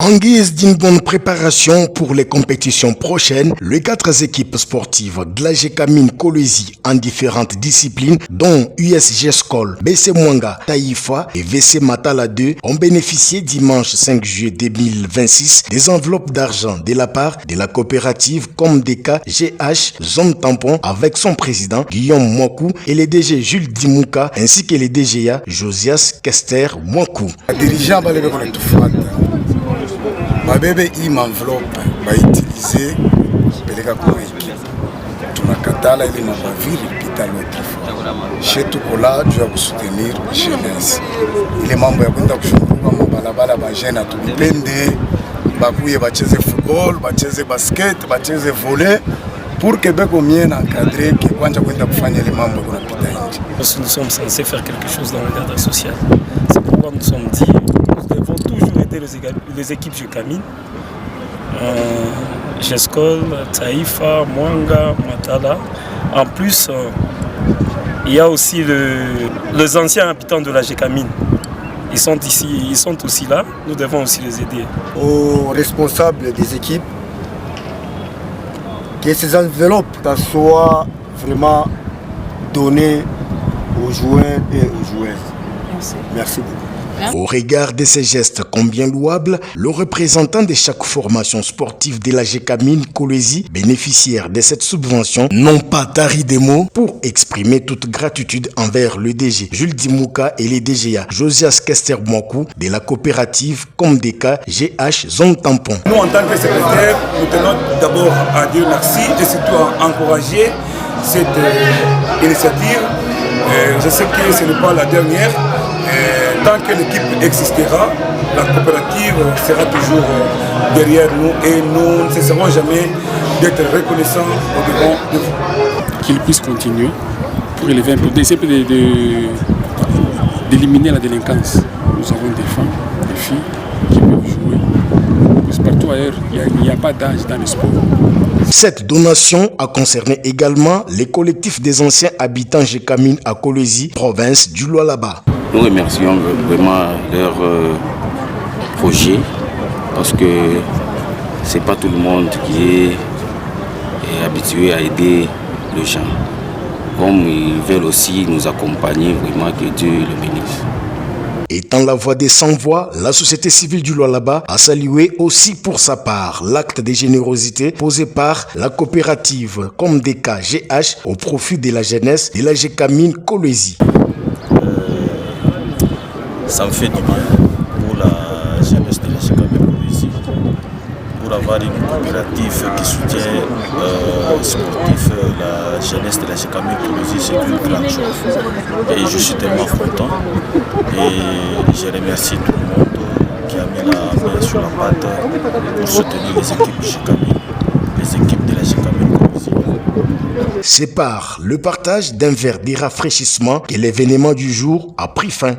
En guise d'une bonne préparation pour les compétitions prochaines, les 4 équipes sportives de la GECAMINE Kolwezi en différentes disciplines, dont USG Skol, BC Mwanga, Taïfa et VC Matala 2, ont bénéficié dimanche 5 juillet 2026 des enveloppes d'argent de la part de la coopérative Comdeka GH Zone Tampon avec son président Guillaume Mwaku et les DG Jules Dimouka ainsi que les DGA Josias Kester Mwaku. Babebe enveloppe va utiliser peleka kwa équipe. Tunakatala ile mabaviri pita l'autre fois. Chez Tukola tu vas soutenir jeunesse. Ile mambo ya kwenda kushukuru mabalabala ba jeune atupende bakuye bacheze football, bacheze basket, bacheze volley pour que beko mien encadré que kwanja kwenda kufanya ile mambo kuna pita nje. Nous sommes censés faire quelque chose dans le cadre social. C'est pourquoi nous sommes dit nous devons toujours aider les équipes GECAMINE, GESCOL, Taïfa, Mwanga, Matala. En plus, il y a aussi les anciens habitants de la GECAMINE. Ils sont ici, ils sont aussi là. Nous devons aussi les aider. Aux responsables des équipes, que ces enveloppes soient vraiment données aux joueurs et aux joueuses. Merci beaucoup. Au regard de ces gestes combien louables, le représentant de chaque formation sportive de la GECAMINE Kolwezi, bénéficiaire de cette subvention, n'ont pas tari des mots pour exprimer toute gratitude envers le DG Jules Dimouka et les DGA Josias Kester Mwaku de la coopérative Comdeka GH Zone Tampon. Nous, en tant que secrétaire, nous tenons d'abord à dire merci et surtout à encourager cette initiative. Je sais que ce n'est pas la dernière. Tant que l'équipe existera, la coopérative sera toujours derrière nous et nous ne cesserons jamais d'être reconnaissants au-devant de vous. Qu'ils puissent continuer pour élever un peu, d'essayer d'éliminer la délinquance. Nous avons des femmes, des filles qui peuvent jouer. Parce que partout ailleurs, il n'y a pas d'âge dans le sport. Cette donation a concerné également les collectifs des anciens habitants GECAMINE à Kolwezi, province du Lualaba. Nous remercions vraiment leur projet parce que c'est pas tout le monde qui est habitué à aider les gens. Comme ils veulent aussi nous accompagner, vraiment que Dieu le bénisse. Étant la voix des sans-voix, la société civile du Lualaba a salué aussi pour sa part l'acte de générosité posé par la coopérative Comdeka GH au profit de la jeunesse de la GECAMINE Kolwezi. Ça me fait du bien pour la jeunesse de la GECAMINE Kolwezi, pour avoir une coopérative qui soutient sportif, la jeunesse de la GECAMINE Kolwezi, c'est une grande chose. Et je suis tellement content et je remercie tout le monde qui a mis la main sur la pâte pour soutenir les équipes GECAMINE, les équipes de la GECAMINE Kolwezi. C'est par le partage d'un verre de rafraîchissement que l'événement du jour a pris fin.